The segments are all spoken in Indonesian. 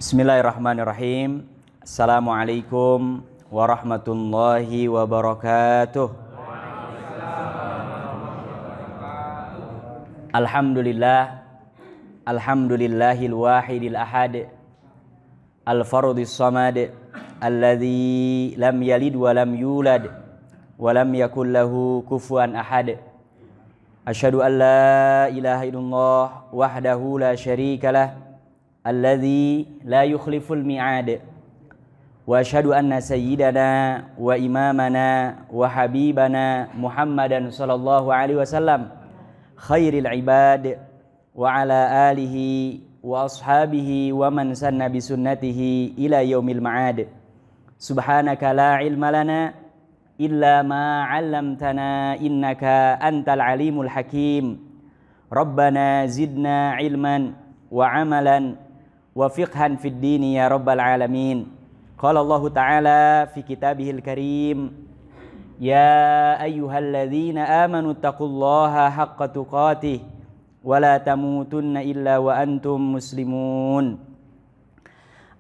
Bismillahirrahmanirrahim. Assalamualaikum warahmatullahi wabarakatuh. Alhamdulillahil wahidil ahad, al-fardhis samad, alladzi lam yalid wa lam yulad wa lam yakul lahu kufuwan ahad. Asyhadu an la ilaha illallah wahdahu la syarikalah alladzi la yukhliful mi'ad. Wa asyhadu anna sayyidana wa imamana wa habibana Muhammadan sallallahu alaihi wasallam khairil ibad wa ala alihi wa ashabihi wa man sanna bi sunnatihi ila yaumil ma'ad. Subhanaka la ilma lana illa ma 'allamtana innaka antal alimul hakim. Rabbana zidna ilman wa amalan wa fiqhan fid dini ya rabbal alamin. Qala Allah ta'ala fi kitabihil karim, ya ayyuhalladzina amanu taqullaha haqqa tuqatih wa la tamutunna illa wa antum muslimun.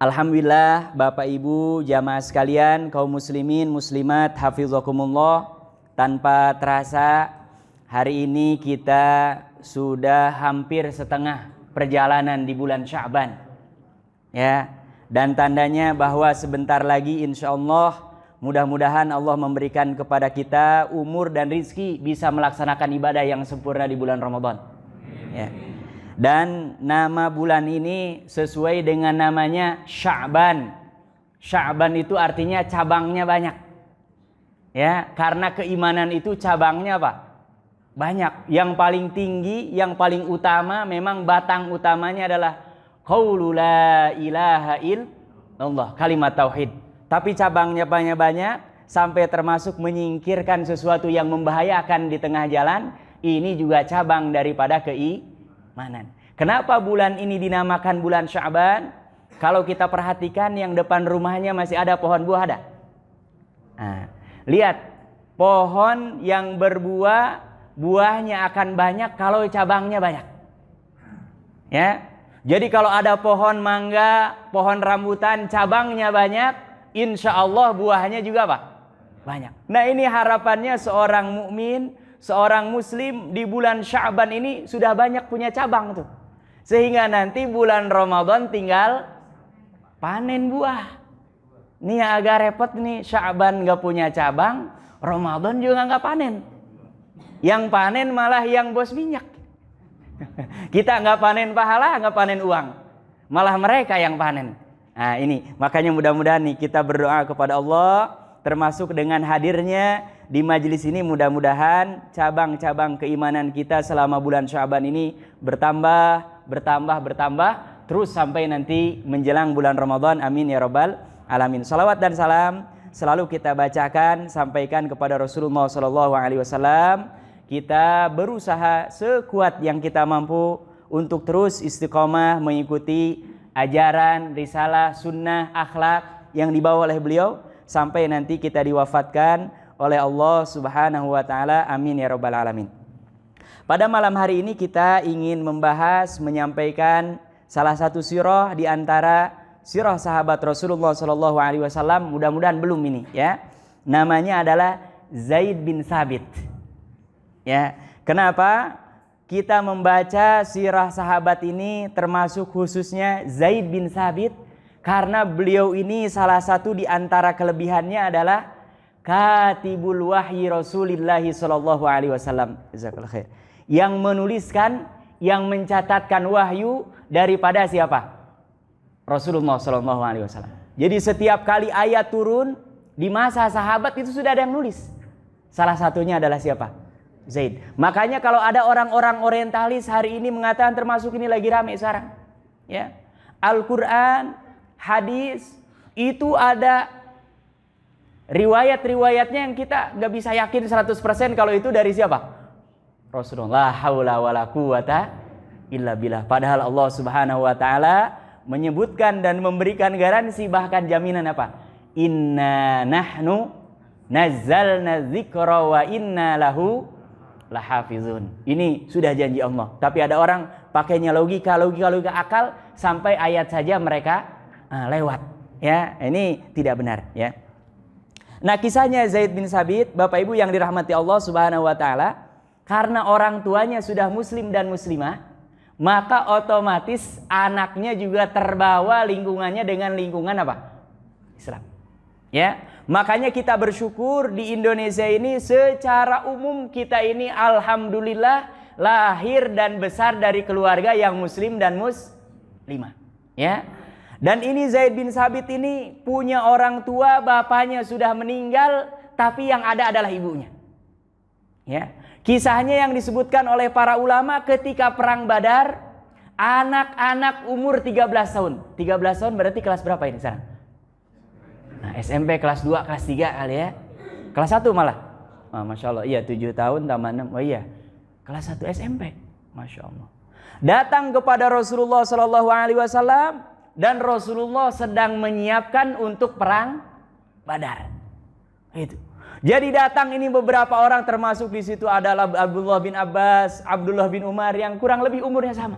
Alhamdulillah Bapak Ibu jamaah sekalian, kaum muslimin muslimat hafizakumullah, tanpa terasa hari ini kita sudah hampir setengah perjalanan di bulan Sya'ban. Ya, dan tandanya bahwa sebentar lagi insyaallah mudah-mudahan Allah memberikan kepada kita umur dan rizki bisa melaksanakan ibadah yang sempurna di bulan Ramadan. Ya. Dan nama bulan ini sesuai dengan namanya Sya'ban. Sya'ban itu artinya cabangnya banyak. Ya, karena keimanan itu cabangnya apa? Banyak. Yang paling tinggi, yang paling utama memang batang utamanya adalah qaulu la ilaha illallah, kalimat tauhid. Tapi cabangnya banyak sampai termasuk menyingkirkan sesuatu yang membahayakan di tengah jalan. Ini juga cabang daripada keimanan. Kenapa bulan ini dinamakan bulan Sya'ban? Kalau kita perhatikan yang depan rumahnya masih ada pohon buah, ada? Nah, lihat, pohon yang berbuah, buahnya akan banyak kalau cabangnya banyak. Ya. Jadi kalau ada pohon mangga, pohon rambutan, cabangnya banyak, insya Allah buahnya juga apa? Banyak. Nah, ini harapannya seorang mukmin, seorang muslim di bulan Sya'ban ini sudah banyak punya cabang tuh. Sehingga nanti bulan Ramadan tinggal panen buah. Ini agak repot nih, Sya'ban nggak punya cabang, Ramadan juga nggak panen. Yang panen malah yang bos minyak. Kita nggak panen pahala, nggak panen uang, malah mereka yang panen. Nah ini makanya mudah-mudahan nih kita berdoa kepada Allah, termasuk dengan hadirnya di majelis ini, mudah-mudahan cabang-cabang keimanan kita selama bulan Sya'ban ini bertambah terus sampai nanti menjelang bulan Ramadan. Amin ya rabbal alamin. Salawat dan salam selalu kita bacakan, sampaikan kepada Rasulullah SAW. Kita berusaha sekuat yang kita mampu untuk terus istiqomah mengikuti ajaran, risalah, sunnah, akhlak yang dibawa oleh beliau sampai nanti kita diwafatkan oleh Allah Subhanahu wa taala. Amin ya rabbal alamin. Pada malam hari ini kita ingin membahas, menyampaikan salah satu sirah di antara sirah sahabat Rasulullah sallallahu alaihi wasallam. Mudah-mudahan belum ini ya. Namanya adalah Zaid bin Thabit. Ya, kenapa kita membaca sirah sahabat ini, termasuk khususnya Zaid bin Thabit? Karena beliau ini salah satu di antara kelebihannya adalah katibul wahyi Rasulullah sallallahu alaihi wasallam. Jazakallahu khair. Yang menuliskan, yang mencatatkan wahyu daripada siapa? Rasulullah sallallahu alaihi wasallam. Jadi setiap kali ayat turun di masa sahabat itu sudah ada yang nulis. Salah satunya adalah siapa? Zaid. Makanya kalau ada orang-orang orientalis hari ini mengatakan, termasuk ini lagi rame sekarang, ya, Al-Quran, hadis itu ada riwayat-riwayatnya yang kita gak bisa yakin 100% kalau itu dari siapa? Rasulullah. La haula wala quwata illa billah. Padahal Allah Subhanahu wa taala menyebutkan dan memberikan garansi, bahkan jaminan apa? Inna nahnu nazzalna dzikra wa inna lahu lahafizun. Ini sudah janji Allah. Tapi ada orang pakainya logika akal, sampai ayat saja mereka lewat. Ya, ini tidak benar ya. Nah, kisahnya Zaid bin Sabit, Bapak Ibu yang dirahmati Allah Subhanahu wa taala, karena orang tuanya sudah muslim dan muslimah, maka otomatis anaknya juga terbawa lingkungannya dengan lingkungan apa? Islam. Ya, makanya kita bersyukur di Indonesia ini secara umum kita ini alhamdulillah lahir dan besar dari keluarga yang muslim dan muslimah. Ya. Dan ini Zaid bin Sabit ini punya orang tua, bapaknya sudah meninggal, tapi yang ada adalah ibunya. Ya. Kisahnya yang disebutkan oleh para ulama ketika perang Badar, anak-anak umur 13 tahun. 13 tahun berarti kelas berapa ini sekarang? Nah, SMP kelas 2, kelas 3 kali ya. Kelas 1 malah. Masya Allah, iya 7 tahun tambah 6. Oh iya, kelas 1 SMP. Masya Allah. Datang kepada Rasulullah SAW. Dan Rasulullah sedang menyiapkan untuk perang Badar. Itu. Jadi datang ini beberapa orang, termasuk di situ adalah Abdullah bin Abbas, Abdullah bin Umar yang kurang lebih umurnya sama.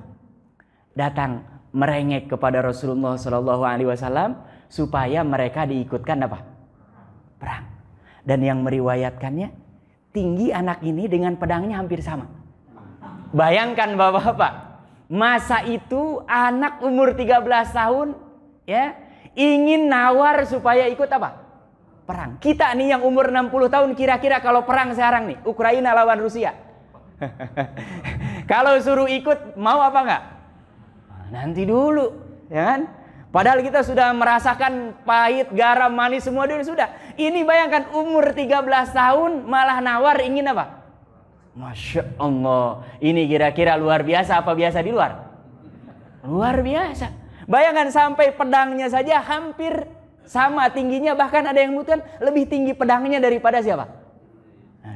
Datang merengek kepada Rasulullah SAW supaya mereka diikutkan apa? Perang. Dan yang meriwayatkannya, tinggi anak ini dengan pedangnya hampir sama. Bayangkan Bapak-bapak. Masa itu anak umur 13 tahun ya ingin nawar supaya ikut apa? Perang. Kita nih yang umur 60 tahun kira-kira kalau perang sekarang nih, Ukraina lawan Rusia. Kalau suruh ikut mau apa enggak? Nanti dulu, ya kan? Padahal kita sudah merasakan pahit, garam, manis semua dulu sudah. Ini bayangkan umur 13 tahun malah nawar ingin apa? Masya Allah, ini kira-kira luar biasa apa biasa di luar? Luar biasa. Bayangkan sampai pedangnya saja hampir sama tingginya, bahkan ada yang mengatakan lebih tinggi pedangnya daripada siapa?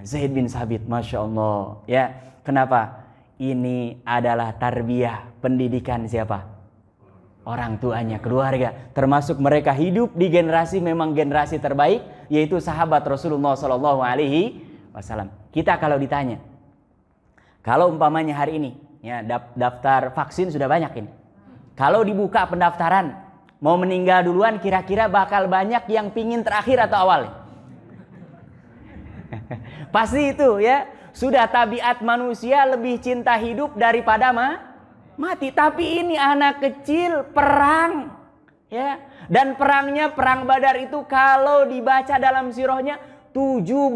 Zaid bin Sabit, Masya Allah. Ya, kenapa? Ini adalah tarbiyah, pendidikan siapa? Orang tuanya, keluarga. Termasuk mereka hidup di generasi memang generasi terbaik, yaitu sahabat Rasulullah SAW. Kita kalau ditanya, kalau umpamanya hari ini ya daftar vaksin sudah banyak ini. Kalau dibuka pendaftaran mau meninggal duluan, kira-kira bakal banyak yang pingin terakhir atau awal? Pasti itu ya. Sudah tabiat manusia lebih cinta hidup daripada mati. Tapi ini anak kecil perang ya. Dan perangnya perang Badar itu kalau dibaca dalam sirahnya 17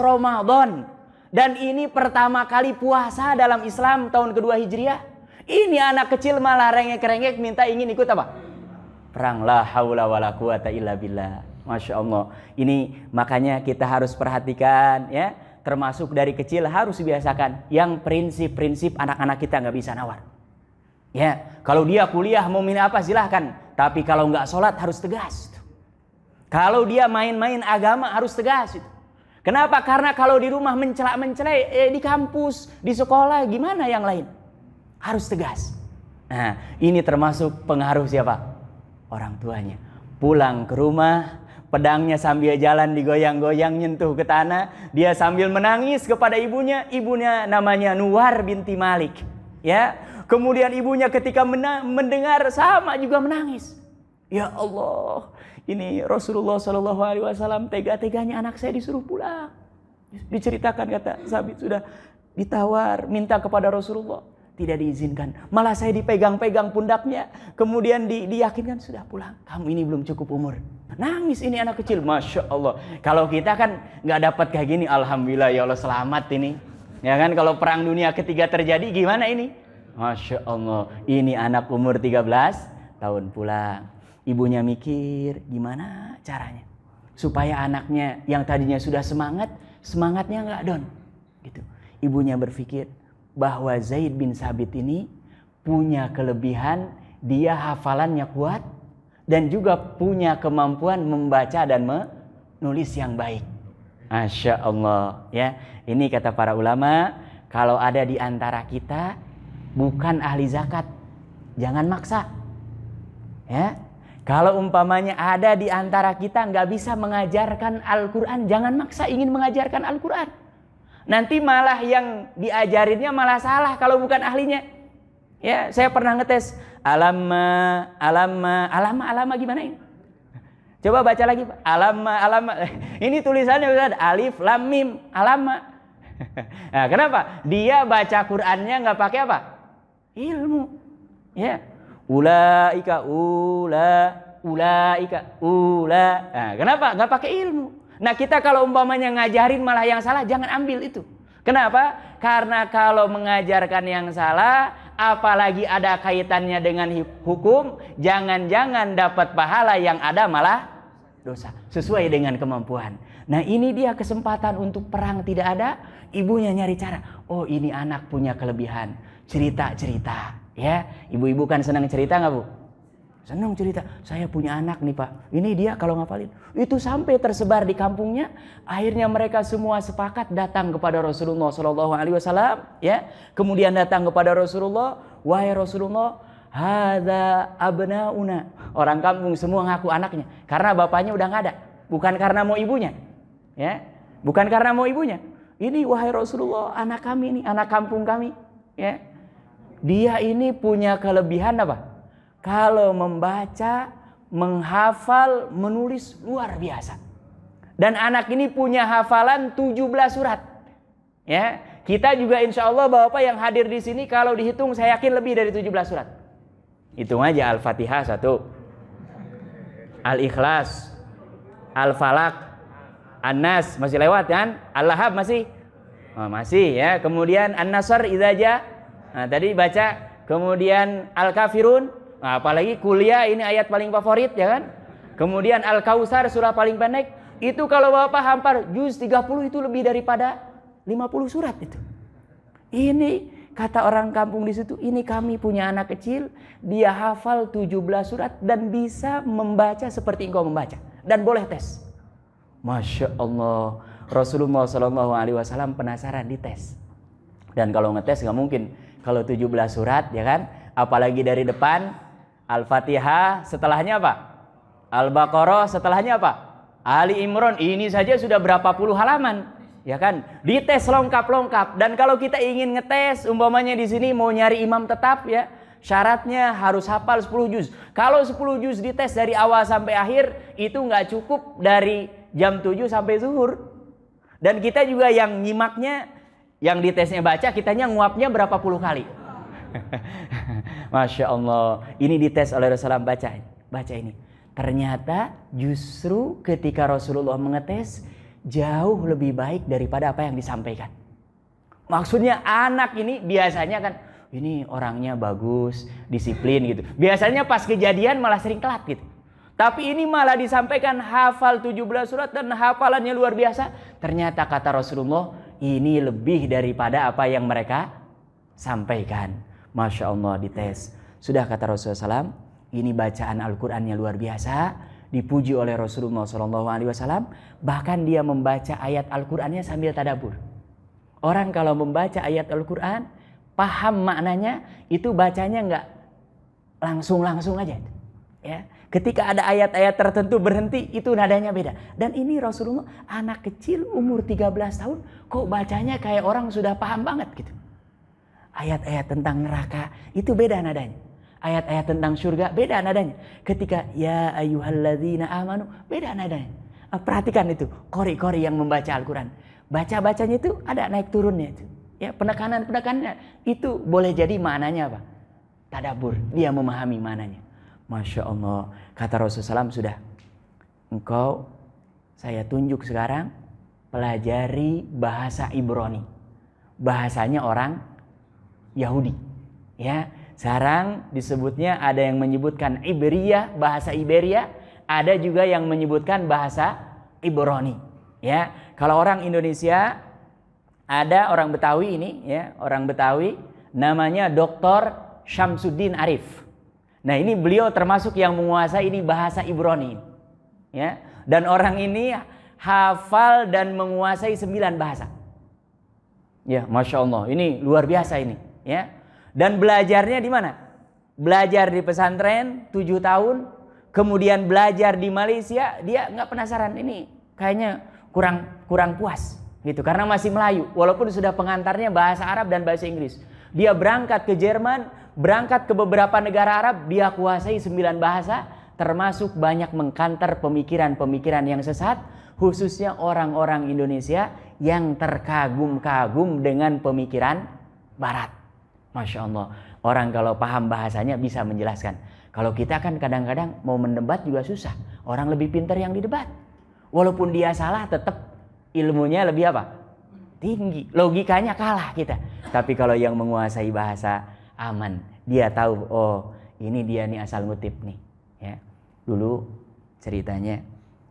Ramadan. Dan ini pertama kali puasa dalam Islam tahun kedua Hijriah. Ini anak kecil malah rengek-rengek minta ingin ikut apa? Perang. La haula wala quwata illa billah. Masya Allah. Ini makanya kita harus perhatikan ya. Termasuk dari kecil harus dibiasakan. Yang prinsip-prinsip anak-anak kita nggak bisa nawar. Ya, kalau dia kuliah mau milih apa silahkan. Tapi kalau nggak sholat harus tegas. Kalau dia main-main agama harus tegas itu. Kenapa? Karena kalau di rumah mencela-mencela, di kampus, di sekolah, gimana yang lain? Harus tegas. Nah, ini termasuk pengaruh siapa? Orang tuanya. Pulang ke rumah, pedangnya sambil jalan digoyang-goyang nyentuh ke tanah, dia sambil menangis kepada ibunya. Ibunya namanya Nuwar binti Malik. Ya, kemudian ibunya ketika mendengar sama juga menangis. Ya Allah, ini Rasulullah SAW tega-teganya anak saya disuruh pulang. Diceritakan kata Sabit sudah ditawar minta kepada Rasulullah, tidak diizinkan. Malah saya dipegang-pegang pundaknya, kemudian diyakinkan sudah pulang. Kamu ini belum cukup umur. Nangis ini anak kecil, Masya Allah. Kalau kita kan nggak dapat kayak gini, alhamdulillah ya Allah selamat ini. Ya kan, kalau perang dunia ketiga terjadi gimana ini? Masya Allah, ini anak umur 13 tahun pulang. Ibunya mikir gimana caranya supaya anaknya yang tadinya sudah semangatnya nggak down gitu. Ibunya berpikir bahwa Zaid bin Sabit ini punya kelebihan, dia hafalannya kuat dan juga punya kemampuan membaca dan menulis yang baik. Masya Allah ya. Ini kata para ulama, kalau ada di antara kita bukan ahli zakat, jangan maksa ya. Kalau umpamanya ada di antara kita nggak bisa mengajarkan Al-Quran, jangan maksa ingin mengajarkan Al-Quran. Nanti malah yang diajarinnya malah salah kalau bukan ahlinya. Ya, saya pernah ngetes alama gimana ini? Coba baca lagi, Pak. Alama. Ini tulisannya Ustaz, alif lam mim, alama. Nah, kenapa? Dia baca Qur'annya nggak pakai apa? Ilmu. Ya. Ulaika. Nah, kenapa? Nggak pakai ilmu. Nah, kita kalau umpamanya ngajarin malah yang salah, jangan ambil itu. Kenapa? Karena kalau mengajarkan yang salah, apalagi ada kaitannya dengan hukum, jangan-jangan dapat pahala, yang ada malah dosa, sesuai dengan kemampuan. Nah, ini dia kesempatan untuk perang tidak ada, ibunya nyari cara. Oh, ini anak punya kelebihan, cerita-cerita. Ya, ibu-ibu kan senang cerita nggak, Bu? Senang cerita. Saya punya anak nih, Pak. Ini dia kalau ngapalin. Itu sampai tersebar di kampungnya. Akhirnya mereka semua sepakat datang kepada Rasulullah SAW. Ya. Kemudian datang kepada Rasulullah. Wahai Rasulullah, hadza abnauna. Orang kampung semua ngaku anaknya. Karena bapaknya udah nggak ada. Bukan karena mau ibunya. Ya. Bukan karena mau ibunya. Ini wahai Rasulullah, anak kami ini, anak kampung kami. Ya. Dia ini punya kelebihan apa? Kalau membaca, menghafal, menulis luar biasa. Dan anak ini punya hafalan 17 surat. Ya, kita juga insya Allah Bapak yang hadir di sini kalau dihitung saya yakin lebih dari 17 surat. Hitung aja Al-Fatihah 1, Al-Ikhlas, Al-Falaq, An-Nas masih lewat kan? Al-Lahab masih? Oh, masih ya. Kemudian An-Nasr idza ja. Nah, tadi baca. Kemudian Al-Kafirun. Nah, apalagi kuliah ini ayat paling favorit ya kan. Kemudian Al-Kautsar surah paling pendek. Itu kalau Bapak hampar juz 30 itu lebih daripada 50 surat itu. Ini kata orang kampung di situ, ini kami punya anak kecil, dia hafal 17 surat dan bisa membaca seperti engkau membaca dan boleh tes. Masya Allah, Rasulullah SAW penasaran dites. Dan kalau ngetes nggak mungkin kalau 17 surat ya kan, apalagi dari depan. Al-Fatihah, setelahnya apa? Al-Baqarah, setelahnya apa? Ali Imran. Ini saja sudah berapa puluh halaman, ya kan? Dites lengkap-lengkap. Dan kalau kita ingin ngetes, umpamanya di sini mau nyari imam tetap ya, syaratnya harus hafal 10 juz. Kalau 10 juz dites dari awal sampai akhir, itu nggak cukup dari jam 7 sampai zuhur. Dan kita juga yang nyimaknya, yang ditesnya baca, kitanya nguapnya berapa puluh kali. Masya Allah, ini dites oleh Rasulullah, baca ini. Ternyata justru ketika Rasulullah mengetes jauh lebih baik daripada apa yang disampaikan. Maksudnya anak ini biasanya kan ini orangnya bagus, disiplin gitu. Biasanya pas kejadian malah sering telat gitu. Tapi ini malah disampaikan hafal 17 surat dan hafalannya luar biasa. Ternyata kata Rasulullah ini lebih daripada apa yang mereka sampaikan. Masya Allah, dites. Sudah kata Rasulullah SAW, ini bacaan Al-Qurannya luar biasa, dipuji oleh Rasulullah SAW. Bahkan dia membaca ayat Al-Qurannya sambil tadabbur. Orang kalau membaca ayat Al-Quran, paham maknanya, itu bacanya nggak langsung aja. Ya. Ketika ada ayat-ayat tertentu berhenti, itu nadanya beda. Dan ini Rasulullah, anak kecil umur 13 tahun, kok bacanya kayak orang sudah paham banget gitu. Ayat-ayat tentang neraka itu beda nadanya. Ayat-ayat tentang surga beda nadanya. Ketika ya ayyuhalladzina amanu beda nadanya. Perhatikan itu qori-qori yang membaca Al-Quran. Baca-bacanya itu ada naik turunnya itu. Ya, penekanan-penekanannya itu boleh jadi maknanya apa? Tadabbur, dia memahami maknanya. Masya Allah, kata Rasulullah SAW, sudah. Engkau saya tunjuk sekarang pelajari bahasa Ibrani. Bahasanya orang Yahudi, ya. Sekarang disebutnya ada yang menyebutkan Iberia, bahasa Iberia, ada juga yang menyebutkan bahasa Ibrani, ya. Kalau orang Indonesia ada orang Betawi ini, ya, orang Betawi namanya Dr. Syamsuddin Arif. Nah, ini beliau termasuk yang menguasai ini bahasa Ibrani, ya. Dan orang ini hafal dan menguasai 9 bahasa. Ya, Masya Allah, ini luar biasa ini. Ya, dan belajarnya di mana? Belajar di pesantren 7 tahun, kemudian belajar di Malaysia. Dia nggak penasaran, ini kayaknya kurang puas gitu karena masih Melayu, walaupun sudah pengantarnya bahasa Arab dan bahasa Inggris. Dia berangkat ke Jerman, berangkat ke beberapa negara Arab, dia kuasai 9 bahasa, termasuk banyak mengkanter pemikiran-pemikiran yang sesat, khususnya orang-orang Indonesia yang terkagum-kagum dengan pemikiran Barat. Masya Allah, orang kalau paham bahasanya bisa menjelaskan. Kalau kita kan kadang-kadang mau mendebat juga susah. Orang lebih pintar yang didebat. Walaupun dia salah, tetap ilmunya lebih apa? Tinggi. Logikanya kalah kita. Tapi kalau yang menguasai bahasa, aman. Dia tahu, oh ini dia nih asal ngutip nih. Ya. Dulu ceritanya,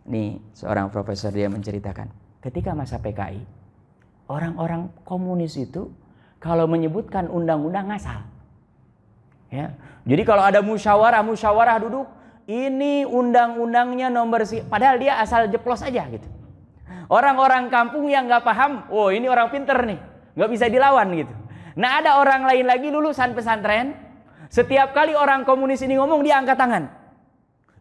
nih seorang profesor dia menceritakan. Ketika masa PKI, orang-orang komunis itu kalau menyebutkan undang-undang ngasal. Ya. Jadi kalau ada musyawarah duduk, ini undang-undangnya nomor padahal dia asal jeplos aja gitu. Orang-orang kampung yang nggak paham, oh ini orang pinter nih, nggak bisa dilawan gitu. Nah ada orang lain lagi lulusan pesantren, setiap kali orang komunis ini ngomong dia angkat tangan.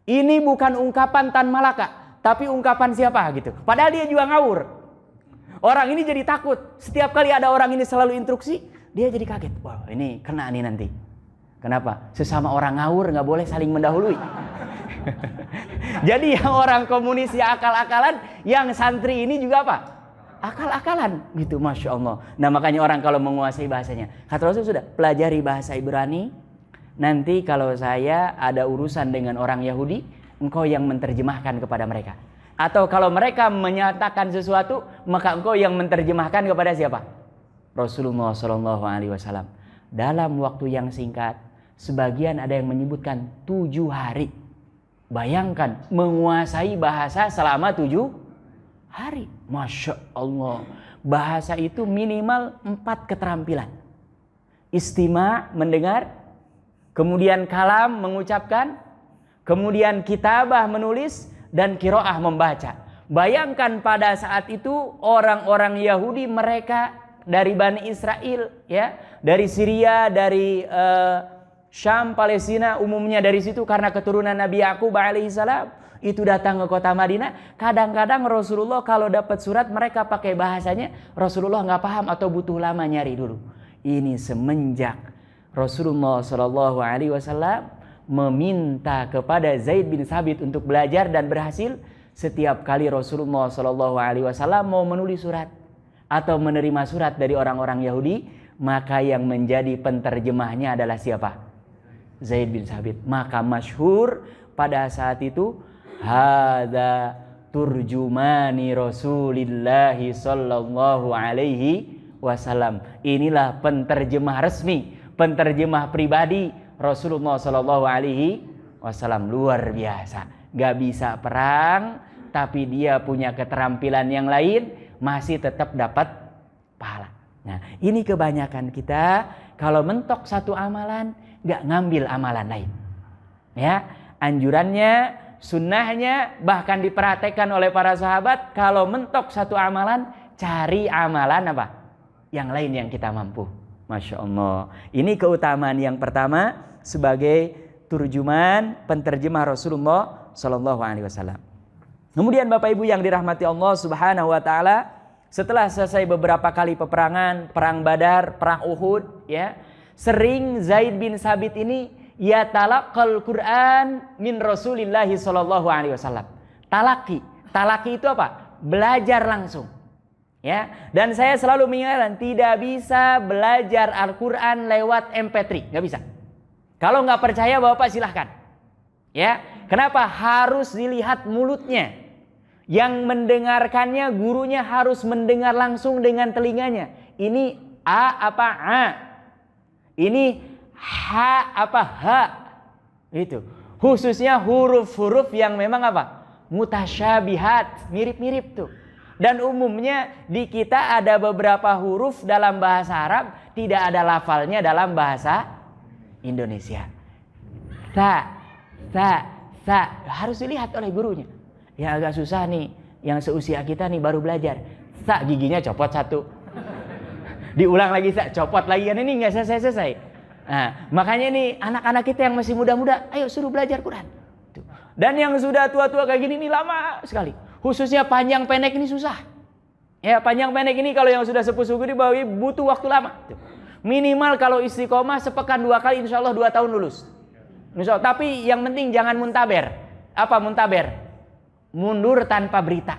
Ini bukan ungkapan Tan Malaka, tapi ungkapan siapa gitu. Padahal dia juga ngawur. Orang ini jadi takut. Setiap kali ada orang ini selalu instruksi, dia jadi kaget. Wah ini kena nih nanti. Kenapa? Sesama orang ngawur nggak boleh saling mendahului. Jadi yang orang komunis ya akal-akalan, yang santri ini juga apa? Akal-akalan gitu, Masya Allah. Nah makanya orang kalau menguasai bahasanya, kata Rasul sudah pelajari bahasa Ibrani. Nanti kalau saya ada urusan dengan orang Yahudi, engkau yang menerjemahkan kepada mereka. Atau kalau mereka menyatakan sesuatu, maka engkau yang menerjemahkan kepada siapa? Rasulullah SAW. Dalam waktu yang singkat, sebagian ada yang menyebutkan 7 hari. Bayangkan menguasai bahasa selama 7 hari. Masya Allah. Bahasa itu minimal 4 keterampilan. Istima' mendengar, kemudian kalam mengucapkan, kemudian kitabah menulis, dan qiraah membaca. Bayangkan pada saat itu orang-orang Yahudi, mereka dari Bani Israel, ya, dari Syria, dari Syam, Palestina, umumnya dari situ karena keturunan Nabi Yakub alaihissalam itu datang ke kota Madinah. Kadang-kadang Rasulullah kalau dapat surat mereka pakai bahasanya, Rasulullah nggak paham atau butuh lama nyari dulu. Ini semenjak Rasulullah SAW meminta kepada Zaid bin Thabit untuk belajar dan berhasil. Setiap kali Rasulullah SAW mau menulis surat atau menerima surat dari orang-orang Yahudi, maka yang menjadi penterjemahnya adalah siapa? Zaid bin Thabit. Maka masyhur pada saat itu, hadza turjumani Rasulillahi sallallahu alaihi wasallam. Inilah penterjemah resmi, penterjemah pribadi Rasulullah sallallahu alaihi wasallam. Luar biasa. Gak bisa perang, tapi dia punya keterampilan yang lain, masih tetap dapat pahala. Nah, ini kebanyakan kita kalau mentok satu amalan, gak ngambil amalan lain. Ya, anjurannya, sunnahnya, bahkan diperhatikan oleh para sahabat, kalau mentok satu amalan, cari amalan apa? Yang lain yang kita mampu. Masya Allah. Ini keutamaan yang pertama sebagai turjuman, penterjemah Rasulullah Sallallahu Alaihi Wasallam. Kemudian Bapak Ibu yang dirahmati Allah Subhanahu Wa Taala, setelah selesai beberapa kali peperangan, perang Badar, perang Uhud, ya, sering Zaid bin Thabit ini yatalaqal Quran min Rasulillahi sallallahu alaihi wasallam. Talaki itu apa? Belajar langsung. Ya, dan saya selalu mengingatkan tidak bisa belajar Al-Qur'an lewat MP3, nggak bisa. Kalau nggak percaya Bapak silahkan. Ya, kenapa? Harus dilihat mulutnya. Yang mendengarkannya gurunya harus mendengar langsung dengan telinganya. Ini A apa A? Ini H apa H? Itu. Khususnya huruf-huruf yang memang apa? Mutasyabihat, mirip-mirip tuh. Dan umumnya di kita ada beberapa huruf dalam bahasa Arab tidak ada lafalnya dalam bahasa Indonesia. Sa harus dilihat oleh gurunya. Ya agak susah nih, yang seusia kita nih baru belajar. Sa giginya copot satu. Diulang lagi sa, copot lagi, kan ini nggak selesai-selesai. Nah, makanya nih anak-anak kita yang masih muda-muda, ayo suruh belajar Quran. Tuh. Dan yang sudah tua-tua kayak gini nih lama sekali. Khususnya panjang pendek ini susah. Ya panjang pendek ini kalau yang sudah sepuh-sepuh ini butuh waktu lama. Tuh. Minimal kalau istiqomah sepekan 2 kali, insya Allah 2 tahun lulus. Insya Allah. Tapi yang penting jangan muntaber. Apa muntaber? Mundur tanpa berita.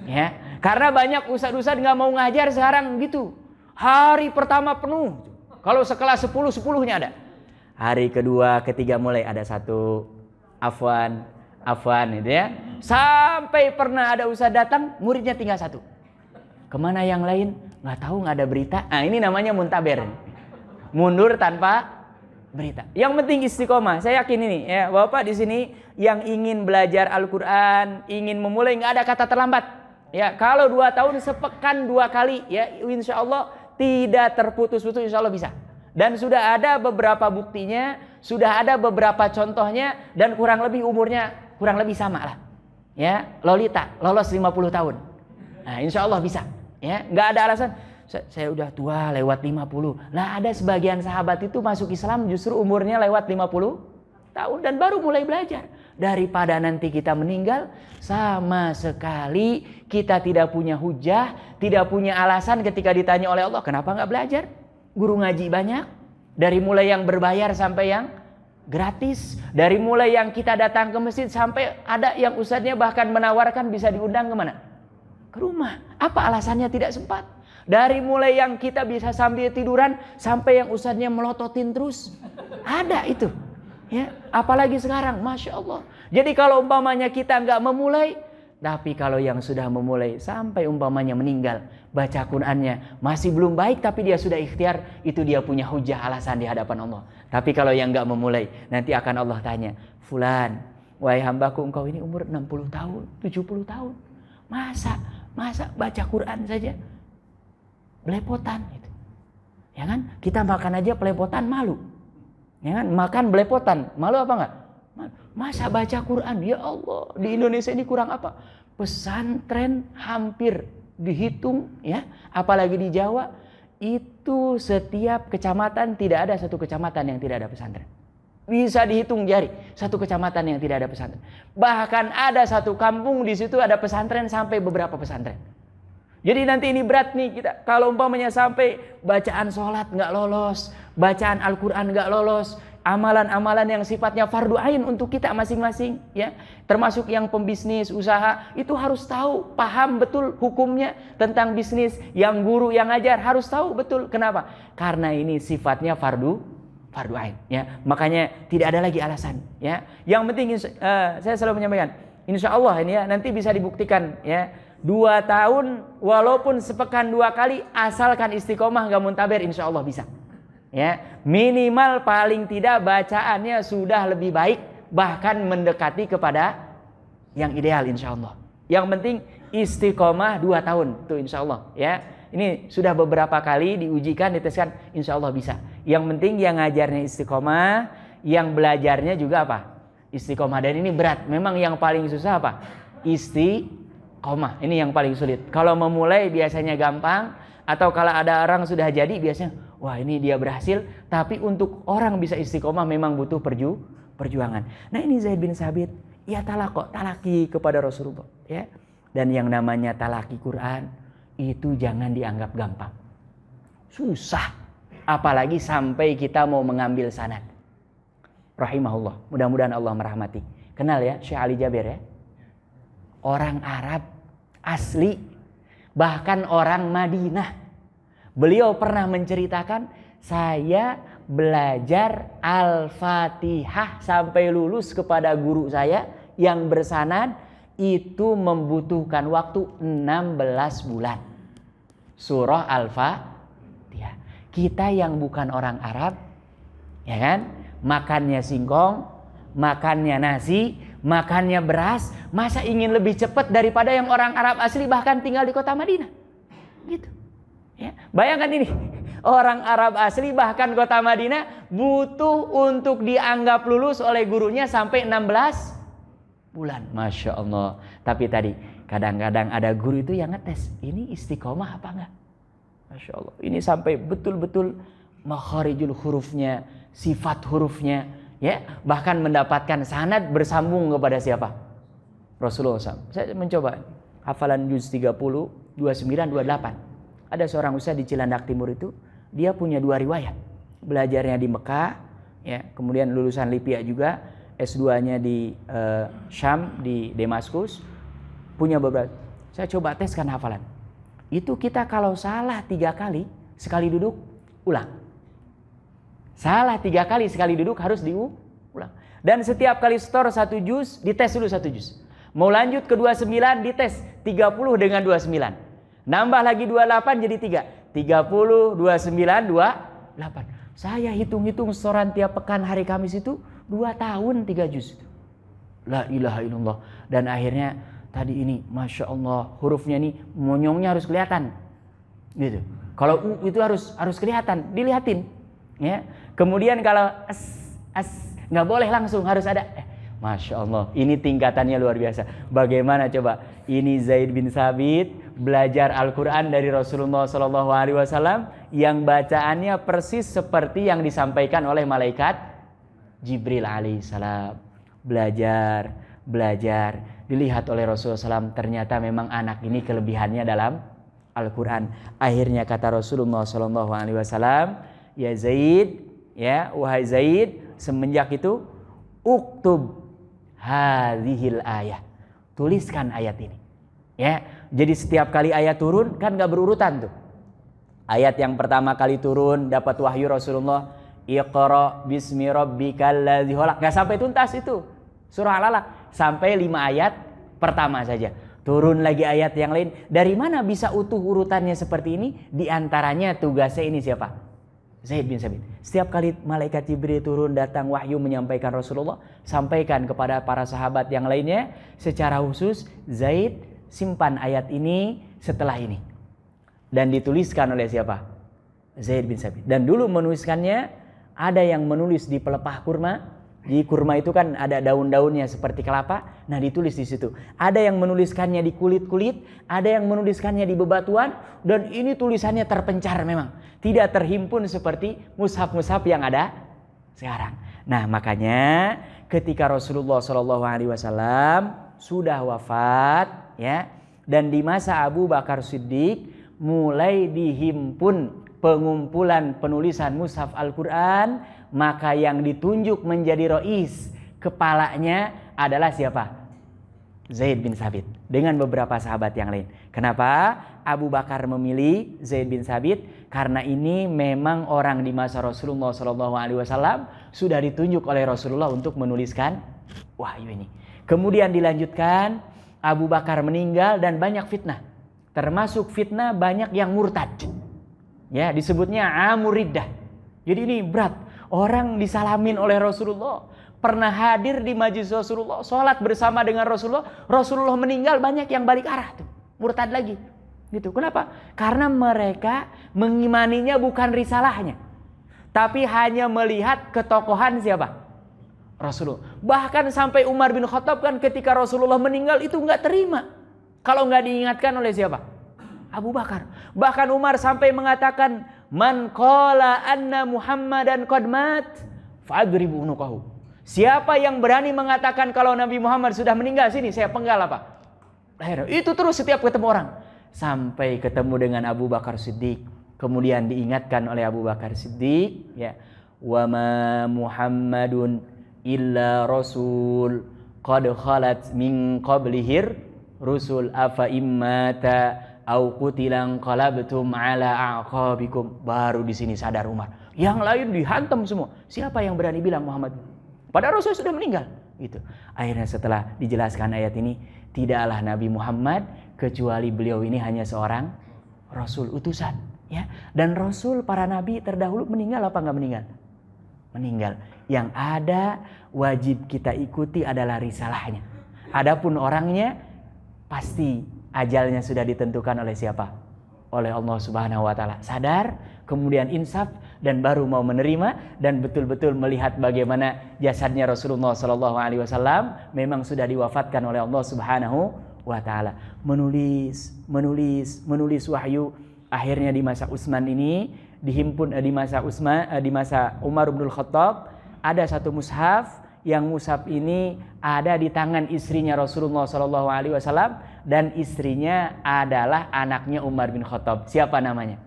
Ya, karena banyak ustadz-ustadz nggak mau ngajar sekarang gitu. Hari pertama penuh. Kalau sekelas 10-10-nya ada. Hari kedua, ketiga mulai ada 1. Afwan gitu ya. Sampai pernah ada ustadz datang, muridnya tinggal 1. Kemana yang lain? Nggak tahu, nggak ada berita. Nah, ini namanya muntaber. Mundur tanpa berita. Yang penting istiqomah. Saya yakin ini ya, Bapak di sini yang ingin belajar Al-Qur'an, ingin memulai, nggak ada kata terlambat. Ya, kalau 2 tahun sepekan 2 kali ya, insya Allah tidak terputus-putus, insya Allah bisa. Dan sudah ada beberapa buktinya, sudah ada beberapa contohnya, dan kurang lebih umurnya kurang lebih sama lah. Ya, Lolita lolos 50 tahun. Nah, insya Allah bisa. Ya, nggak ada alasan. Saya udah tua lewat 50. Lah ada sebagian sahabat itu masuk Islam justru umurnya lewat 50 tahun dan baru mulai belajar. Daripada nanti kita meninggal sama sekali kita tidak punya hujah, tidak punya alasan ketika ditanya oleh Allah kenapa nggak belajar. Guru ngaji banyak, dari mulai yang berbayar sampai yang gratis, dari mulai yang kita datang ke masjid sampai ada yang ustadznya bahkan menawarkan bisa diundang kemana? Ke rumah. Apa alasannya tidak sempat? Dari mulai yang kita bisa sambil tiduran sampai yang ustadznya melototin terus. Ada itu. Ya, apalagi sekarang, Masya Allah. Jadi kalau umpamanya kita nggak memulai, tapi kalau yang sudah memulai sampai umpamanya meninggal, baca Qur'annya masih belum baik tapi dia sudah ikhtiar, itu dia punya hujah alasan di hadapan Allah. Tapi kalau yang nggak memulai, nanti akan Allah tanya, Fulan, wahai hambaku, engkau ini umur 60 tahun, 70 tahun. Masa baca Quran saja belepotan gitu. Ya kan? Kita makan aja belepotan malu. Ya kan? Makan belepotan, malu apa enggak? Masa baca Quran, ya Allah, di Indonesia ini kurang apa? Pesantren hampir dihitung ya, apalagi di Jawa itu setiap kecamatan tidak ada satu kecamatan yang tidak ada pesantren. Bisa dihitung jari satu kecamatan yang tidak ada pesantren. Bahkan ada satu kampung di situ ada pesantren sampai beberapa pesantren. Jadi nanti ini berat nih kita kalau umpamanya sampai bacaan sholat nggak lolos, bacaan Al-Quran nggak lolos, amalan-amalan yang sifatnya fardu ain untuk kita masing-masing ya, termasuk yang pembisnis usaha itu harus tahu, paham betul hukumnya tentang bisnis. Yang guru yang ngajar harus tahu betul. Kenapa? Karena ini sifatnya fardu ain ya, makanya tidak ada lagi alasan ya. Yang penting saya selalu menyampaikan, insya Allah ini ya nanti bisa dibuktikan ya, 2 tahun walaupun sepekan 2 kali asalkan istiqomah nggak muntaber, insya Allah bisa. Ya, minimal paling tidak bacaannya sudah lebih baik, bahkan mendekati kepada yang ideal insya Allah. Yang penting istiqomah 2 tahun tuh insya Allah ya. Ini sudah beberapa kali diujikan, diteskan, insya Allah bisa. Yang penting yang ngajarnya istiqomah, yang belajarnya juga apa? Istiqomah. Dan ini berat. Memang yang paling susah apa? Istiqomah. Ini yang paling sulit. Kalau memulai biasanya gampang, atau kalau ada orang sudah jadi biasanya, wah ini dia berhasil. Tapi untuk orang bisa istiqomah memang butuh perjuangan. Nah ini Zaid bin Sabit, ya talaki kepada Rasulullah. Ya. Dan yang namanya talaki Quran itu jangan dianggap gampang. Susah. Apalagi sampai kita mau mengambil sanad. Rahimahullah. Mudah-mudahan Allah merahmati. Kenal ya Syekh Ali Jaber ya? Orang Arab asli. Bahkan orang Madinah. Beliau pernah menceritakan, saya belajar Al-Fatihah sampai lulus kepada guru saya yang bersanad. Itu membutuhkan waktu 16 bulan. Surah Al-Fatihah. Kita yang bukan orang Arab, ya kan? Makannya singkong, makannya nasi, makannya beras, masa ingin lebih cepat daripada yang orang Arab asli bahkan tinggal di kota Madinah. Gitu. Ya, bayangkan ini. Orang Arab asli bahkan kota Madinah butuh untuk dianggap lulus oleh gurunya sampai 16 bulan. Masya Allah. Tapi tadi kadang-kadang ada guru itu yang ngetes, ini istiqomah apa enggak? Masya Allah. Ini sampai betul-betul makharijul hurufnya, sifat hurufnya, ya, bahkan mendapatkan sanad bersambung kepada siapa? Rasulullah SAW. Saya mencoba hafalan juz 30, 29, 28. Ada seorang ustaz di Cilandak Timur itu dia punya 2 riwayat. Belajarnya di Mekah, ya, kemudian lulusan Libya juga, S2-nya di Syam, di Damaskus, punya beberapa. Saya coba teskan hafalan. Itu kita kalau salah 3 kali, sekali duduk, ulang. Salah 3 kali, sekali duduk harus diulang. Dan setiap kali store 1 juz, dites dulu 1 juz. Mau lanjut ke 29, dites 30 dengan 29. Nambah lagi 28 jadi 3. 30, 29, 28. Saya hitung-hitung setoran tiap pekan hari Kamis itu 2 tahun 3 juz. La ilaha illallah. Dan akhirnya tadi ini, Masya Allah, hurufnya ini monyongnya harus kelihatan. Gitu. Kalau U itu harus kelihatan, dilihatin. Ya. Kemudian kalau nggak boleh langsung, harus ada. Masya Allah, ini tingkatannya luar biasa. Bagaimana coba? Ini Zaid bin Sabit belajar Al-Quran dari Rasulullah SAW yang bacaannya persis seperti yang disampaikan oleh malaikat Jibril alaihissalam. Belajar, dilihat oleh Rasulullah SAW, ternyata memang anak ini kelebihannya dalam Al-Quran. Akhirnya kata Rasulullah SAW, ya Zaid, ya wahai Zaid, semenjak itu uktub hadhil ayah, tuliskan ayat ini. Ya, jadi setiap kali ayat turun kan nggak berurutan tuh. Ayat yang pertama kali turun dapat wahyu Rasulullah, Iqra bismi rabbikal ladzi khalaq. Nggak sampai tuntas itu surah Al-Alaq, sampai 5 ayat pertama saja. Turun lagi ayat yang lain. Dari mana bisa utuh urutannya seperti ini? Di antaranya tugasnya ini siapa? Zaid bin Sabit. Setiap kali malaikat Jibril turun datang wahyu menyampaikan Rasulullah, sampaikan kepada para sahabat yang lainnya secara khusus, Zaid simpan ayat ini setelah ini. Dan dituliskan oleh siapa? Zaid bin Sabit. Dan dulu menuliskannya, ada yang menulis di pelepah kurma. Di kurma itu kan ada daun-daunnya seperti kelapa. Nah, ditulis di situ. Ada yang menuliskannya di kulit-kulit, ada yang menuliskannya di bebatuan, dan ini tulisannya terpencar memang. Tidak terhimpun seperti mushaf-mushaf yang ada sekarang. Nah, makanya ketika Rasulullah SAW sudah wafat, ya, dan di masa Abu Bakar Siddiq mulai dihimpun pengumpulan penulisan mushaf Al-Quran, maka yang ditunjuk menjadi rois, kepalanya adalah siapa? Zaid bin Sabit dengan beberapa sahabat yang lain. Kenapa Abu Bakar memilih Zaid bin Sabit? Karena ini memang orang di masa Rasulullah SAW sudah ditunjuk oleh Rasulullah untuk menuliskan wahyu ini. Kemudian dilanjutkan, Abu Bakar meninggal dan banyak fitnah. Termasuk fitnah banyak yang murtad. Ya, disebutnya Amur Riddah. Jadi ini berat. Orang disalamin oleh Rasulullah, pernah hadir di majlis Rasulullah, sholat bersama dengan Rasulullah, Rasulullah meninggal, banyak yang balik arah tuh, murtad lagi. Gitu. Kenapa? Karena mereka mengimaninya bukan risalahnya, tapi hanya melihat ketokohan siapa? Rasulullah. Bahkan sampai Umar bin Khattab kan ketika Rasulullah meninggal itu nggak terima kalau nggak diingatkan oleh siapa? Abu Bakar. Bahkan Umar sampai mengatakan, man qala anna Muhammadan qad mat fa'adribu unuqahu. Siapa yang berani mengatakan kalau Nabi Muhammad sudah meninggal, sini saya penggal apa? Itu terus setiap ketemu orang. Sampai ketemu dengan Abu Bakar Siddiq. Kemudian diingatkan oleh Abu Bakar Siddiq, ya, wa ma Muhammadun illa rasul qad khalat min qablihir rusul afa immata au qutilan qalabtum ala aqabikum. Baru di sini sadar Umar. Yang lain dihantam semua. Siapa yang berani bilang Muhammad? Padahal Rasul sudah meninggal. Gitu. Akhirnya setelah dijelaskan ayat ini, tidaklah Nabi Muhammad kecuali beliau ini hanya seorang Rasul utusan. Ya. Dan Rasul para Nabi terdahulu meninggal apa enggak meninggal? Meninggal. Yang ada wajib kita ikuti adalah risalahnya. Adapun orangnya pasti ajalnya sudah ditentukan oleh siapa? Oleh Allah Subhanahu wa taala. Sadar, kemudian insaf dan baru mau menerima dan betul-betul melihat bagaimana jasadnya Rasulullah sallallahu alaihi wasallam memang sudah diwafatkan oleh Allah Subhanahu wa taala. Menulis wahyu. Akhirnya di masa Utsman ini dihimpun di masa Umar bin Khattab ada satu mushaf, yang mushaf ini ada di tangan istrinya Rasulullah sallallahu alaihi wasallam dan istrinya adalah anaknya Umar bin Khattab. Siapa namanya?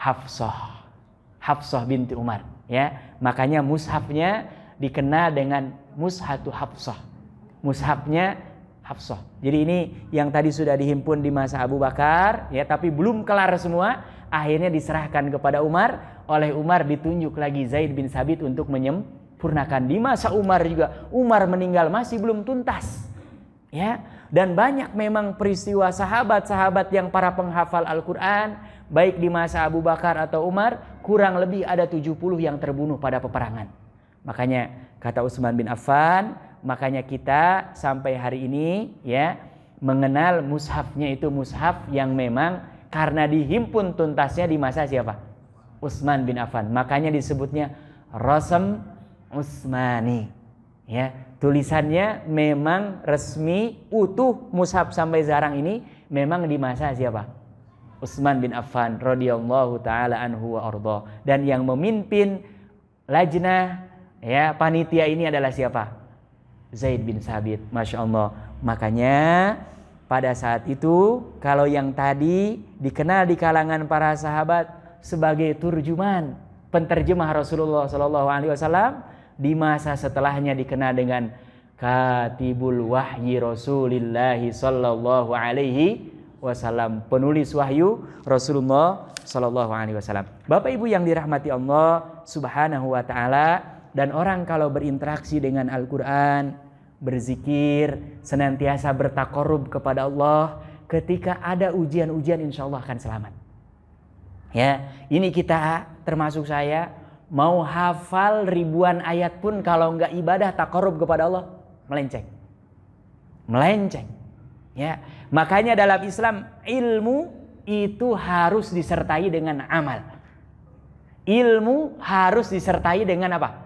Hafsah binti Umar, ya. Makanya mushafnya dikenal dengan Mushatu Hafsah. Mushafnya Hafsah. Jadi ini yang tadi sudah dihimpun di masa Abu Bakar, ya, tapi belum kelar semua, akhirnya diserahkan kepada Umar. Oleh Umar ditunjuk lagi Zaid bin Sabit untuk menyempurnakan. Di masa Umar juga, Umar meninggal masih belum tuntas, ya. Dan banyak memang peristiwa sahabat-sahabat yang para penghafal Al-Quran, baik di masa Abu Bakar atau Umar, kurang lebih ada 70 yang terbunuh pada peperangan. Makanya kata Utsman bin Affan, makanya kita sampai hari ini, ya, mengenal mushafnya itu mushaf yang memang karena dihimpun tuntasnya di masa siapa? Utsman bin Affan. Makanya disebutnya Rasm Utsmani, ya. Tulisannya memang resmi utuh mushaf sampai sekarang ini memang di masa siapa? Utsman bin Affan radhiyallahu taala anhu wa arda. Dan yang memimpin lajnah, ya, panitia ini adalah siapa? Zaid bin Sabit. Masya Allah. Makanya pada saat itu kalau yang tadi dikenal di kalangan para sahabat sebagai turjuman, penterjemah Rasulullah Shallallahu Alaihi Wasallam, di masa setelahnya dikenal dengan Katibul Wahyi Rasulillahi Shallallahu Alaihi Wasallam, penulis wahyu Rasulullah Shallallahu Alaihi Wasallam. Bapak Ibu yang dirahmati Allah Subhanahu Wa Taala, dan orang kalau berinteraksi dengan Al-Quran, berzikir, senantiasa bertakarrub kepada Allah, ketika ada ujian-ujian insya Allah akan selamat. Ya, ini kita termasuk saya mau hafal ribuan ayat pun kalau enggak ibadah takarrub kepada Allah melenceng. Ya, makanya dalam Islam ilmu itu harus disertai dengan amal. Ilmu harus disertai dengan apa?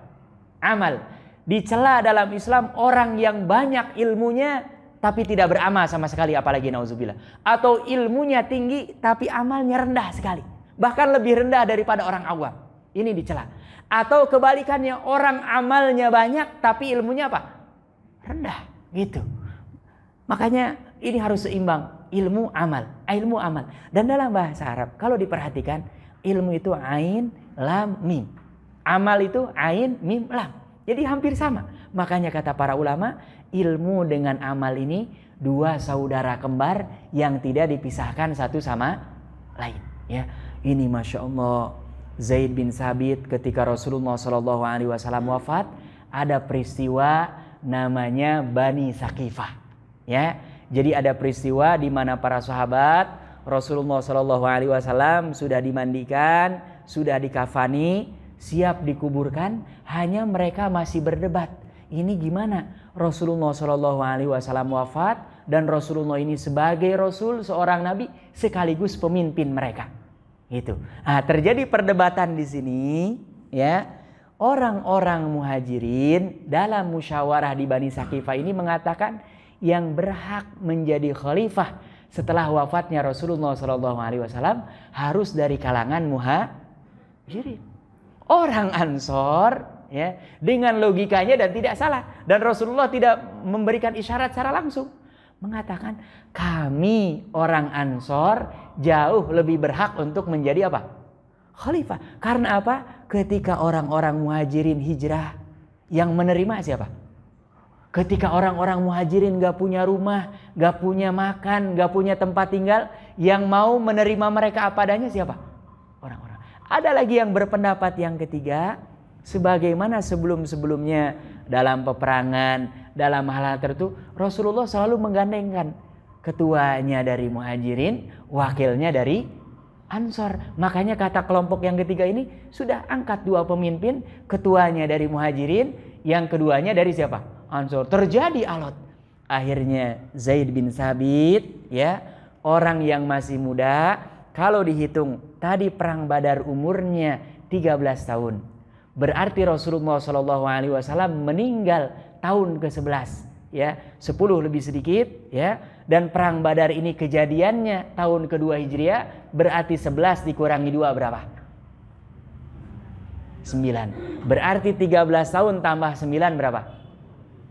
Amal. Dicela dalam Islam orang yang banyak ilmunya tapi tidak beramal sama sekali, apalagi nauzubillah. Atau ilmunya tinggi tapi amalnya rendah sekali, bahkan lebih rendah daripada orang awam. Ini dicela. Atau kebalikannya, orang amalnya banyak tapi ilmunya apa? Rendah, gitu. Makanya ini harus seimbang, ilmu amal. Dan dalam bahasa Arab kalau diperhatikan, ilmu itu ain lam mim, amal itu ain mim lam, jadi hampir sama. Makanya kata para ulama, ilmu dengan amal ini dua saudara kembar yang tidak dipisahkan satu sama lain, ya. Ini Masya Allah, Zaid bin Sabit ketika Rasulullah Shallallahu Alaihi Wasallam wafat, ada peristiwa namanya Bani Saqifah, ya. Jadi ada peristiwa di mana para sahabat Rasulullah Shallallahu Alaihi Wasallam sudah dimandikan, sudah dikafani, siap dikuburkan, hanya mereka masih berdebat. Ini gimana? Rasulullah Shallallahu Alaihi Wasallam wafat dan Rasulullah ini sebagai Rasul, seorang Nabi sekaligus pemimpin mereka. Itu. Nah, terjadi perdebatan di sini, ya. Orang-orang muhajirin dalam musyawarah di Bani Saqifah ini mengatakan yang berhak menjadi khalifah setelah wafatnya Rasulullah SAW harus dari kalangan muhajirin. Orang Ansor, ya, dengan logikanya dan tidak salah, dan Rasulullah tidak memberikan isyarat secara langsung, mengatakan kami orang Ansor jauh lebih berhak untuk menjadi apa? Khalifah. Karena apa? Ketika orang-orang muhajirin hijrah, yang menerima siapa? Ketika orang-orang muhajirin gak punya rumah, gak punya makan, gak punya tempat tinggal, yang mau menerima mereka apa adanya siapa? Orang-orang. Ada lagi yang berpendapat yang ketiga, sebagaimana sebelum-sebelumnya dalam peperangan, dalam hal-hal tertentu, Rasulullah selalu menggandengkan ketuanya dari muhajirin, wakilnya dari Ansor. Makanya kata kelompok yang ketiga ini sudah angkat dua pemimpin, ketuanya dari muhajirin, yang keduanya dari siapa? Ansor. Terjadi alot. Akhirnya Zaid bin Sabit, ya, orang yang masih muda, kalau dihitung tadi perang Badar umurnya 13 tahun. Berarti Rasulullah SAW meninggal tahun ke-11, ya, 10 lebih sedikit, ya. Dan perang Badar ini kejadiannya tahun kedua Hijriah, berarti 11 dikurangi 2 berapa? 9. Berarti 13 tahun tambah 9 berapa?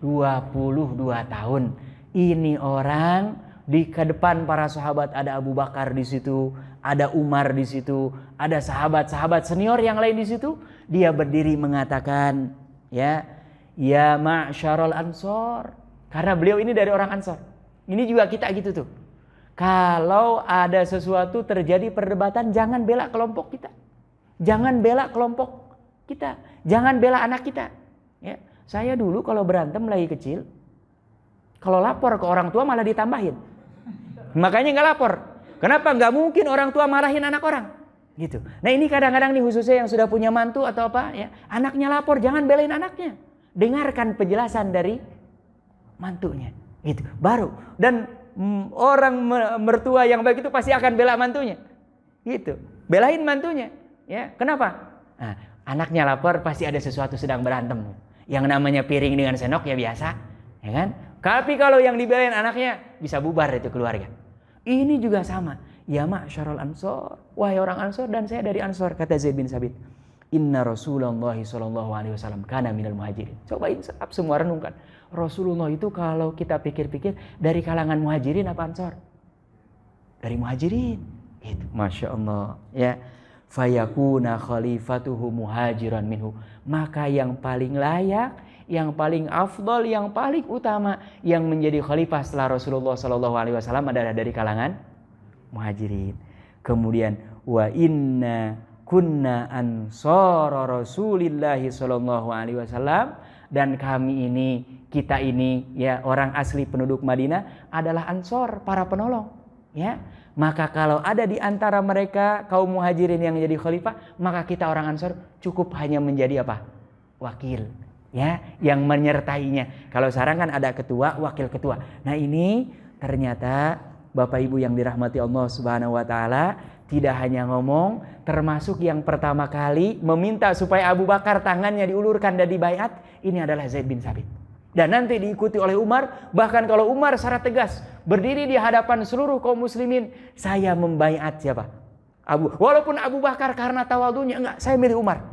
22 tahun. Ini orang Di ke depan para sahabat ada Abu Bakar di situ, ada Umar di situ, ada sahabat-sahabat senior yang lain di situ. Dia berdiri mengatakan, ya ma'syarul ansor. Karena beliau ini dari orang Ansor. Ini juga kita gitu tuh. Kalau ada sesuatu terjadi perdebatan, jangan bela kelompok kita. Jangan bela kelompok kita. Jangan bela anak kita. Ya, saya dulu kalau berantem lagi kecil, kalau lapor ke orang tua malah ditambahin. Makanya nggak lapor. Kenapa? Nggak mungkin orang tua marahin anak orang. Gitu. Nah ini kadang-kadang nih khususnya yang sudah punya mantu atau apa ya, anaknya lapor, jangan belain anaknya. Dengarkan penjelasan dari mantunya. Gitu. Baru. Dan orang mertua yang baik itu pasti akan bela mantunya. Gitu. Belain mantunya. Ya, kenapa? Nah, anaknya lapor pasti ada sesuatu sedang berantem. Yang namanya piring dengan sendok ya biasa, ya kan? Tapi kalau yang dibelain anaknya bisa bubar itu keluarga. Ini juga sama. Ya ma'syarul ansor, wahai orang Ansor, dan saya dari Ansor, kata Zaid bin Sabit. Inna Rasulullah sallallahu alaihi wasallam kana minal muhajirin. Cobain semua renungkan. Rasulullah itu kalau kita pikir-pikir dari kalangan muhajirin apa Ansor? Dari muhajirin. Gitu. Masya Allah. Ya. Fayakuna khalifatuhu muhajiran minhu. Maka yang paling layak, yang paling afdal, yang paling utama, yang menjadi khalifah setelah Rasulullah sallallahu alaihi wasallam adalah dari kalangan muhajirin. Kemudian wa inna kunna ansara Rasulillah sallallahu alaihi wasallam, dan kami ini, kita ini ya orang asli penduduk Madinah adalah ansor, para penolong, ya. Maka kalau ada di antara mereka kaum muhajirin yang jadi khalifah, maka kita orang ansor cukup hanya menjadi apa? Wakil, ya, yang menyertainya. Kalau sekarang kan ada ketua, wakil ketua. Nah ini ternyata Bapak Ibu yang dirahmati Allah Subhanahu wa taala, tidak hanya ngomong, termasuk yang pertama kali meminta supaya Abu Bakar tangannya diulurkan dan dibaiat, ini adalah Zaid bin Sabit. Dan nanti diikuti oleh Umar, bahkan kalau Umar secara tegas berdiri di hadapan seluruh kaum muslimin, saya membaiat siapa? Walaupun Abu Bakar karena tawadhunya, enggak, saya milih Umar.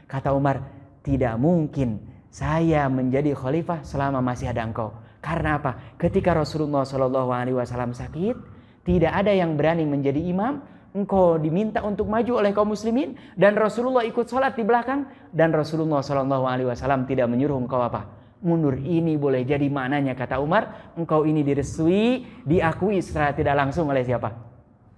Kata Umar, tidak mungkin saya menjadi khalifah selama masih ada engkau. Karena apa? Ketika Rasulullah SAW sakit, tidak ada yang berani menjadi imam. Engkau diminta untuk maju oleh kaum muslimin, dan Rasulullah ikut sholat di belakang, dan Rasulullah SAW tidak menyuruh engkau apa? Mundur. Ini boleh jadi maknanya, kata Umar, engkau ini direstui, diakui secara tidak langsung oleh siapa?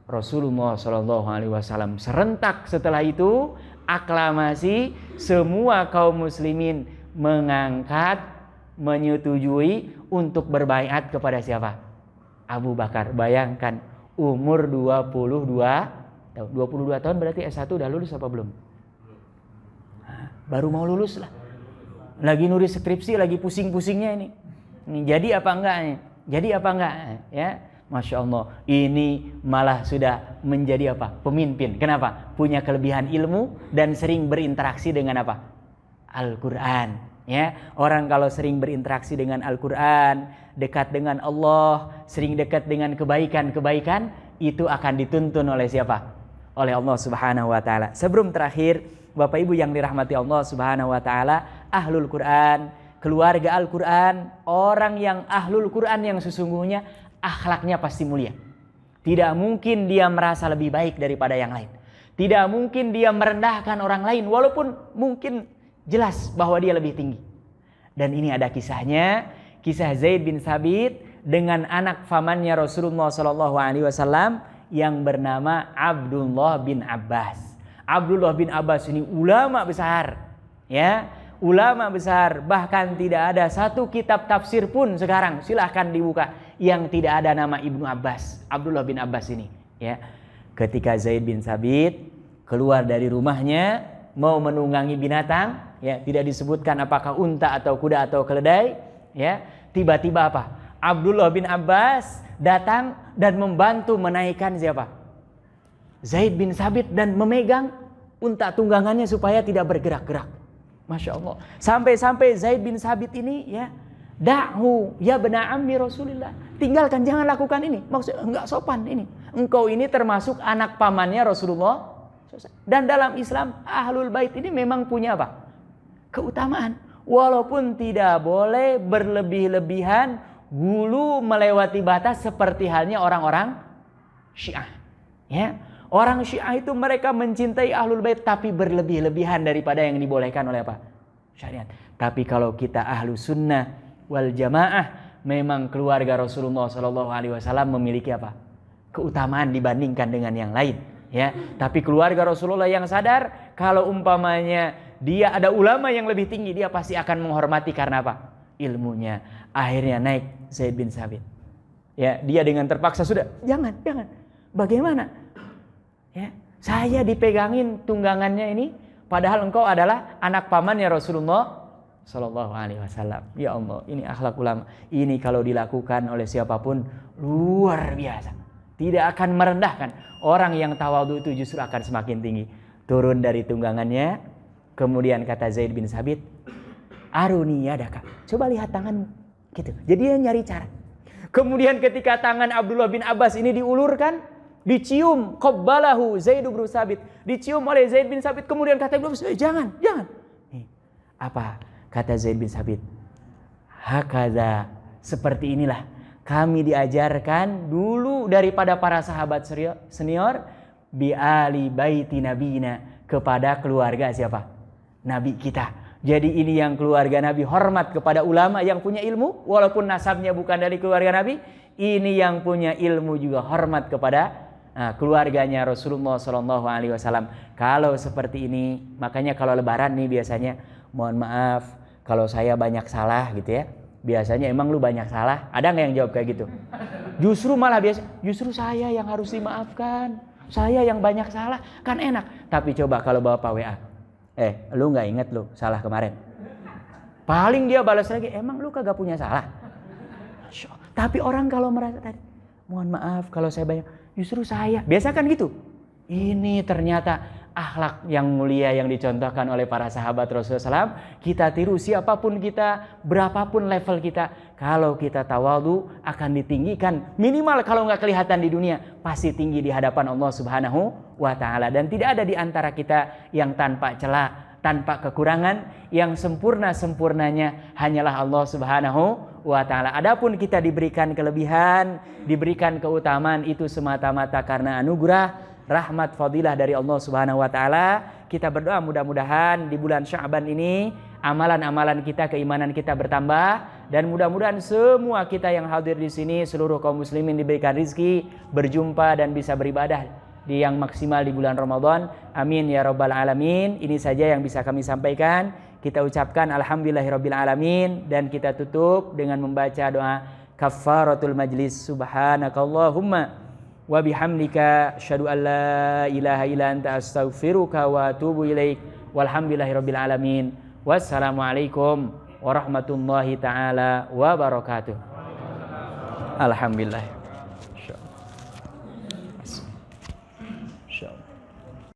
Rasulullah SAW. Serentak setelah itu aklamasi, semua kaum muslimin mengangkat, menyetujui untuk berbaiat kepada siapa? Abu Bakar. Bayangkan umur 22 tahun, berarti S1 udah lulus apa belum? Baru mau lulus lah. Lagi nulis skripsi, lagi pusing-pusingnya ini. Jadi apa enggak nih? Jadi apa enggak? Ya, Masya Allah. Ini malah sudah menjadi apa? Pemimpin. Kenapa? Punya kelebihan ilmu dan sering berinteraksi dengan apa? Al-Quran. Ya, orang kalau sering berinteraksi dengan Al-Quran, dekat dengan Allah, sering dekat dengan kebaikan-kebaikan, itu akan dituntun oleh siapa? Oleh Allah Subhanahu wa taala. Sebelum terakhir, Bapak Ibu yang dirahmati Allah Subhanahu wa taala, ahlul Quran, keluarga Al-Quran, orang yang ahlul Quran yang sesungguhnya akhlaknya pasti mulia. Tidak mungkin dia merasa lebih baik daripada yang lain. Tidak mungkin dia merendahkan orang lain walaupun mungkin jelas bahwa dia lebih tinggi. Dan ini ada kisahnya, kisah Zaid bin Sabit dengan anak pamannya Rasulullah SAW yang bernama Abdullah bin Abbas. Abdullah bin Abbas ini ulama besar, ya, ulama besar. Bahkan tidak ada satu kitab tafsir pun sekarang, silahkan dibuka, yang tidak ada nama Ibnu Abbas. Abdullah bin Abbas ini, ya. Ketika Zaid bin Sabit keluar dari rumahnya mau menunggangi binatang, ya, tidak disebutkan apakah unta atau kuda atau keledai, ya. Tiba-tiba apa? Abdullah bin Abbas datang dan membantu menaikkan siapa? Zaid bin Sabit, dan memegang unta tunggangannya supaya tidak bergerak-gerak. Masya Allah. Sampai-sampai Zaid bin Sabit ini, ya, da'hu ya bena ammi Rasulillah. Tinggalkan, jangan lakukan ini. Maksudnya enggak sopan ini. Engkau ini termasuk anak pamannya Rasulullah. Dan dalam Islam ahlul bait ini memang punya apa? Keutamaan. Walaupun tidak boleh berlebih-lebihan gulu melewati batas seperti halnya orang-orang Syiah. Ya, orang Syiah itu mereka mencintai Ahlul Bait tapi berlebih-lebihan daripada yang dibolehkan oleh apa? Syariat. Tapi kalau kita ahlu sunnah wal jamaah, memang keluarga Rasulullah SAW memiliki apa? Keutamaan dibandingkan dengan yang lain. Ya, tapi keluarga Rasulullah yang sadar kalau umpamanya dia ada ulama yang lebih tinggi, dia pasti akan menghormati karena apa? Ilmunya. Akhirnya naik Zaid bin Sabit. Ya, dia dengan terpaksa sudah, jangan. Bagaimana? Ya, saya dipegangin tunggangannya ini, padahal engkau adalah anak pamannya Rasulullah Sallallahu Alaihi Wasallam. Ya Allah, ini akhlak ulama. Ini kalau dilakukan oleh siapapun luar biasa. Tidak akan merendahkan. Orang yang tawadhu itu justru akan semakin tinggi. Turun dari tunggangannya, kemudian kata Zaid bin Sabit, Aruni yadaka. Coba lihat tanganmu. Gitu. Jadi dia nyari cara. Kemudian ketika tangan Abdullah bin Abbas ini diulurkan, dicium, qabbalahu Zaid bin Sabit, dicium oleh Zaid bin Sabit, kemudian kata Ibnu Abbas, jangan. Apa? Kata Zaid bin Sabit, hakadha, seperti inilah kami diajarkan dulu daripada para sahabat senior, bi ali baiti nabina, kepada keluarga siapa? Nabi kita. Jadi ini yang keluarga Nabi, hormat kepada ulama yang punya ilmu, walaupun nasabnya bukan dari keluarga Nabi. Ini yang punya ilmu juga hormat kepada keluarganya Rasulullah SAW. Kalau seperti ini, makanya kalau Lebaran nih biasanya, mohon maaf kalau saya banyak salah gitu ya. Biasanya emang lu banyak salah, ada nggak yang jawab kayak gitu? Justru malah justru saya yang harus dimaafkan, saya yang banyak salah, kan enak. Tapi coba kalau bapak WA, lu nggak inget lu salah kemarin? Paling dia balas lagi, emang lu kagak punya salah? Tapi orang kalau merasa tadi, mohon maaf kalau saya banyak, justru saya. Biasa kan gitu. Ini ternyata akhlak yang mulia yang dicontohkan oleh para sahabat Rasulullah SAW. Kita tiru siapapun kita, berapapun level kita. Kalau kita tawadhu akan ditinggikan. Minimal kalau nggak kelihatan di dunia, pasti tinggi di hadapan Allah Subhanahu wa Ta'ala. Dan tidak ada di antara kita yang tanpa celah, tanpa kekurangan. Yang sempurna-sempurnanya hanyalah Allah Subhanahu wa Ta'ala. Adapun kita diberikan kelebihan, diberikan keutamaan, itu semata-mata karena anugerah, rahmat, fadilah dari Allah Subhanahu wa Ta'ala. Kita berdoa mudah-mudahan di bulan Sya'ban ini amalan-amalan kita, keimanan kita bertambah, dan mudah-mudahan semua kita yang hadir di sini, seluruh kaum muslimin diberikan rizki, berjumpa dan bisa beribadah di yang maksimal di bulan Ramadan. Amin ya rabbal alamin. Ini saja yang bisa kami sampaikan. Kita ucapkan alhamdulillahirabbil alamin, dan kita tutup dengan membaca doa kafaratul majlis. Subhanakallahumma wa bihamdika asyhadu an la ilaha illa anta astaghfiruka wa atubu ilaik. Walhamdulillahirabbil alamin. Wassalamualaikum warahmatullahi taala wabarakatuh. Alhamdulillah.